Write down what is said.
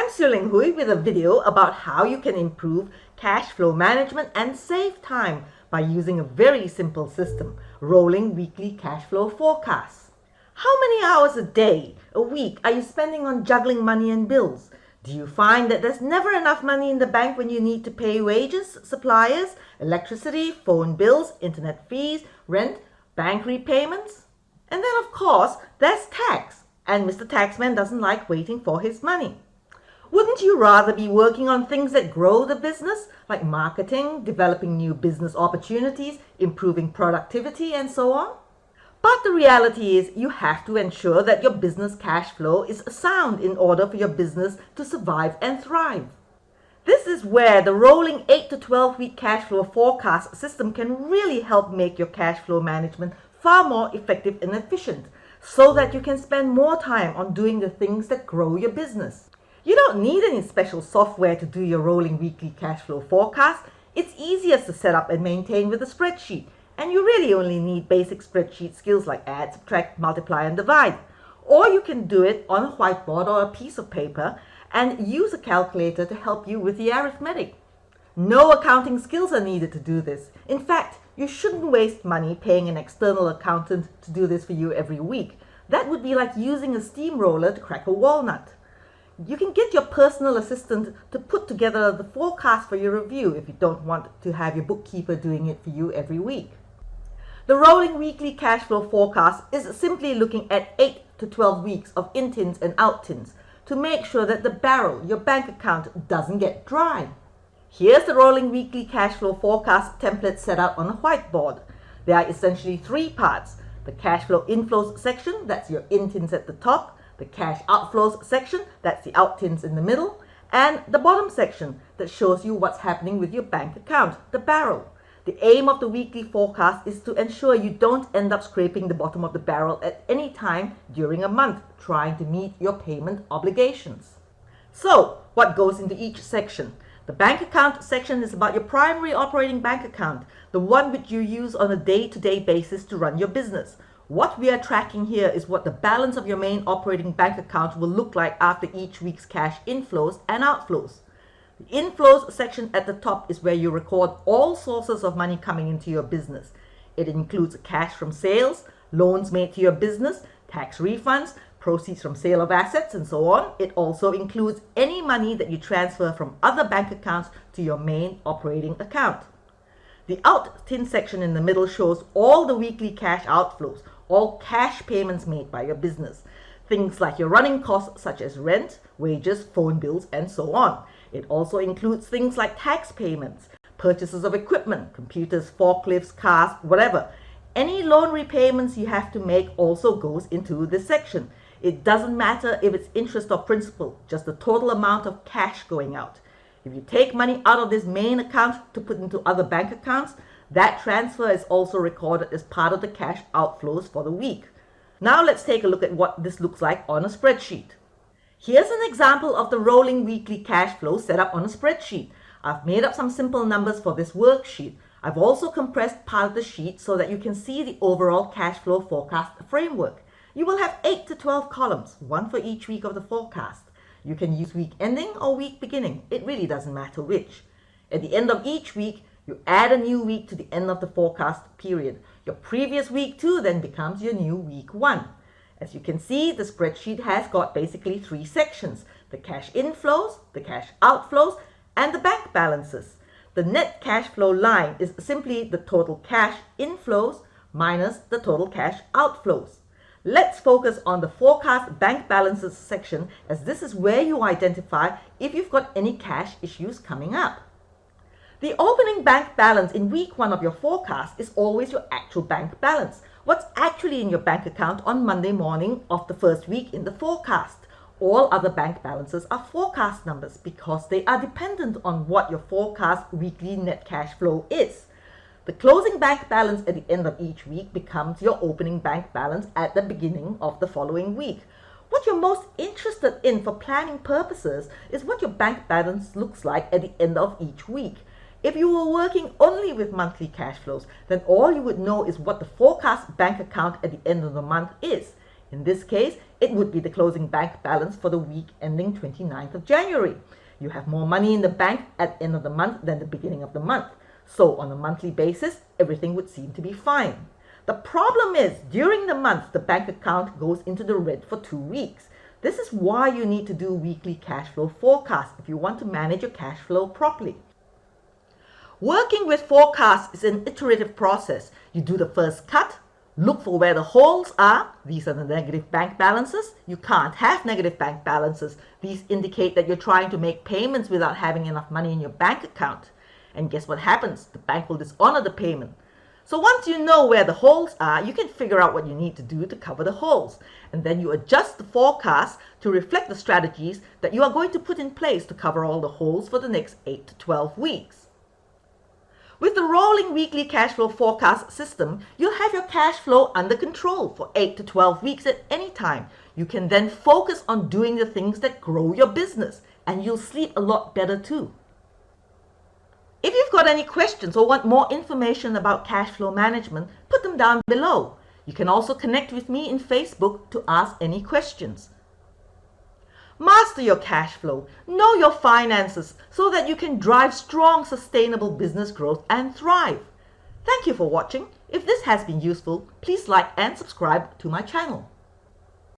I'm Siling Hui with a video about how you can improve cash flow management and save time by using a very simple system, rolling weekly cash flow forecasts. How many hours a day, a week are you spending on juggling money and bills? Do you find that there's never enough money in the bank when you need to pay wages, suppliers, electricity, phone bills, internet fees, rent, bank repayments? And then of course, there's tax, and Mr. Taxman doesn't like waiting for his money. Wouldn't you rather be working on things that grow the business, like marketing, developing new business opportunities, improving productivity, and so on? But the reality is you have to ensure that your business cash flow is sound in order for your business to survive and thrive. This is where the rolling 8 to 12 week cash flow forecast system can really help make your cash flow management far more effective and efficient, so that you can spend more time on doing the things that grow your business. You don't need any special software to do your rolling weekly cash flow forecast. It's easiest to set up and maintain with a spreadsheet, and you really only need basic spreadsheet skills like add, subtract, multiply, and divide. Or you can do it on a whiteboard or a piece of paper and use a calculator to help you with the arithmetic. No accounting skills are needed to do this. In fact, you shouldn't waste money paying an external accountant to do this for you every week. That would be like using a steamroller to crack a walnut. You can get your personal assistant to put together the forecast for your review if you don't want to have your bookkeeper doing it for you every week. The rolling weekly cash flow forecast is simply looking at 8 to 12 weeks of in-tins and out-tins to make sure that the barrel, your bank account, doesn't get dry. Here's the rolling weekly cash flow forecast template set out on a whiteboard. There are essentially three parts: the cash flow inflows section, that's your in-tins at the top, the cash outflows section, that's the out-tins in the middle, and the bottom section that shows you what's happening with your bank account, the barrel. The aim of the weekly forecast is to ensure you don't end up scraping the bottom of the barrel at any time during a month trying to meet your payment obligations. So, what goes into each section? The bank account section is about your primary operating bank account, the one which you use on a day-to-day basis to run your business. What we are tracking here is what the balance of your main operating bank account will look like after each week's cash inflows and outflows. The inflows section at the top is where you record all sources of money coming into your business. It includes cash from sales, loans made to your business, tax refunds, proceeds from sale of assets, and so on. It also includes any money that you transfer from other bank accounts to your main operating account. The out-tin section in the middle shows all the weekly cash outflows, all cash payments made by your business. Things like your running costs such as rent, wages, phone bills, and so on. It also includes things like tax payments, purchases of equipment, computers, forklifts, cars, whatever. Any loan repayments you have to make also goes into this section. It doesn't matter if it's interest or principal, just the total amount of cash going out. If you take money out of this main account to put into other bank accounts, that transfer is also recorded as part of the cash outflows for the week. Now let's take a look at what this looks like on a spreadsheet. Here's an example of the rolling weekly cash flow set up on a spreadsheet. I've made up some simple numbers for this worksheet. I've also compressed part of the sheet so that you can see the overall cash flow forecast framework. You will have 8 to 12 columns, one for each week of the forecast. You can use week ending or week beginning. It really doesn't matter which. At the end of each week, you add a new week to the end of the forecast period. Your previous week 2 then becomes your new week 1. As you can see, the spreadsheet has got basically three sections: the cash inflows, the cash outflows, and the bank balances. The net cash flow line is simply the total cash inflows minus the total cash outflows. Let's focus on the forecast bank balances section, as this is where you identify if you've got any cash issues coming up. The opening bank balance in week 1 of your forecast is always your actual bank balance. What's actually in your bank account on Monday morning of the first week in the forecast. All other bank balances are forecast numbers because they are dependent on what your forecast weekly net cash flow is. The closing bank balance at the end of each week becomes your opening bank balance at the beginning of the following week. What you're most interested in for planning purposes is what your bank balance looks like at the end of each week. If you were working only with monthly cash flows, then all you would know is what the forecast bank account at the end of the month is. In this case, it would be the closing bank balance for the week ending 29th of January. You have more money in the bank at the end of the month than the beginning of the month. So on a monthly basis, everything would seem to be fine. The problem is, during the month, the bank account goes into the red for 2 weeks. This is why you need to do weekly cash flow forecasts if you want to manage your cash flow properly. Working with forecasts is an iterative process. You do the first cut, look for where the holes are. These are the negative bank balances. You can't have negative bank balances. These indicate that you're trying to make payments without having enough money in your bank account. And guess what happens? The bank will dishonor the payment. So once you know where the holes are, you can figure out what you need to do to cover the holes. And then you adjust the forecast to reflect the strategies that you are going to put in place to cover all the holes for the next 8 to 12 weeks. With the rolling weekly cash flow forecast system, you'll have your cash flow under control for 8 to 12 weeks at any time. You can then focus on doing the things that grow your business, and you'll sleep a lot better too. If you've got any questions or want more information about cash flow management, put them down below. You can also connect with me in Facebook to ask any questions. Master your cash flow, know your finances so that you can drive strong, sustainable business growth and thrive. Thank you for watching. If this has been useful, please like and subscribe to my channel.